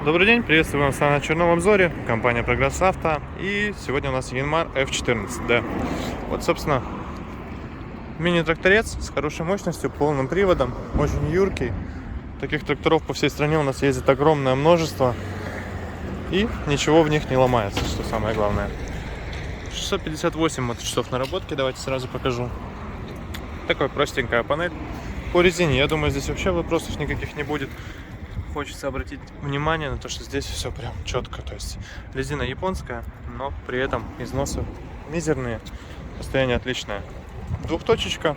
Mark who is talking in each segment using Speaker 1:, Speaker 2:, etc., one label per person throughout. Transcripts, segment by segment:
Speaker 1: Добрый день, приветствую вас на Черном обзоре, компания Прогресс Авто. И сегодня у нас Янмар F14D. Вот, собственно, мини-тракторец с хорошей мощностью, полным приводом, очень юркий. Таких тракторов по всей стране у нас ездит огромное множество. И ничего в них не ломается, что самое главное. 658 моточасов наработки, давайте сразу покажу. Такая простенькая панель. По резине, я думаю, здесь вообще вопросов никаких не будет. Хочется обратить внимание на то, что здесь все прям четко. То есть резина японская, но при этом износы мизерные, состояние отличное. Двухточечка,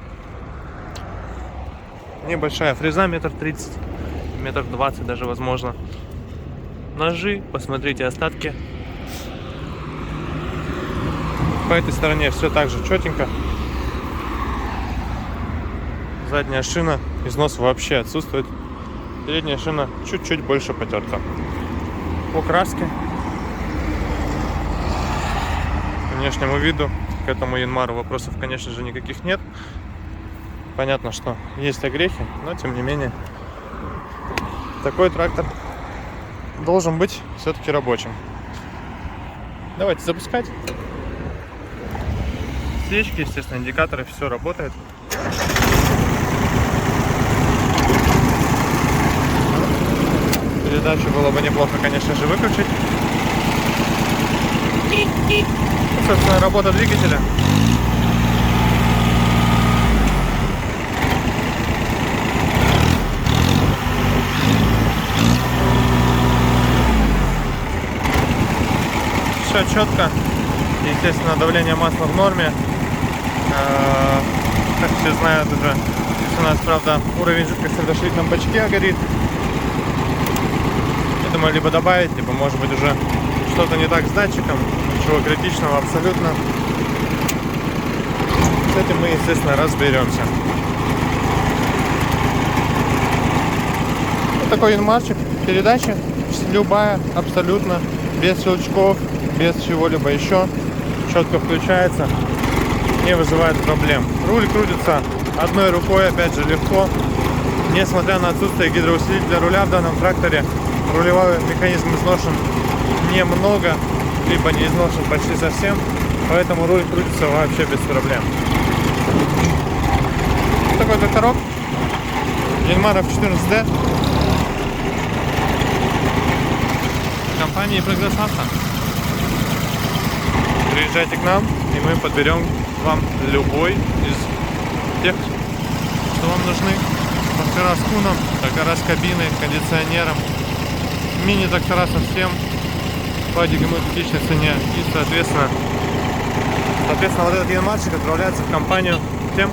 Speaker 1: небольшая фреза, 1,30 м, 1,20 м даже возможно. Ножи, посмотрите остатки. По этой стороне все так же четенько. Задняя шина, износ вообще отсутствует. Передняя шина чуть-чуть больше потерта. По краске, внешнему виду к этому Янмару вопросов, конечно же, никаких нет. Понятно, что есть огрехи, но тем не менее такой трактор должен быть все-таки рабочим. Давайте запускать. Свечки, естественно, индикаторы, все работает. Передачу было бы неплохо, конечно же, выключить. Собственно, работа двигателя. Все четко. Естественно, давление масла в норме. Как все знают уже, здесь у нас, правда, уровень жидкости в доширительном бачке горит. Я думаю, либо добавить, либо, может быть, уже что-то не так с датчиком. Ничего критичного абсолютно. С этим мы, естественно, разберемся. Вот такой янмарчик. Передача любая, абсолютно, без щелчков, без чего-либо еще. Четко включается, не вызывает проблем. Руль крутится одной рукой, опять же, легко. Несмотря на отсутствие гидроусилителя руля в данном тракторе, рулевой механизм изношен немного, либо не изношен почти совсем, поэтому руль крутится вообще без проблем. Вот такой тракторок Янмар F14D компании Прогресс Авто. Приезжайте к нам, и мы подберем вам любой из тех, что вам нужны. Трактора с куном, трактора с кабиной, кондиционером, мини-трактора совсем по демократичной цене. И, соответственно, вот этот янмарчик отправляется в компанию тем,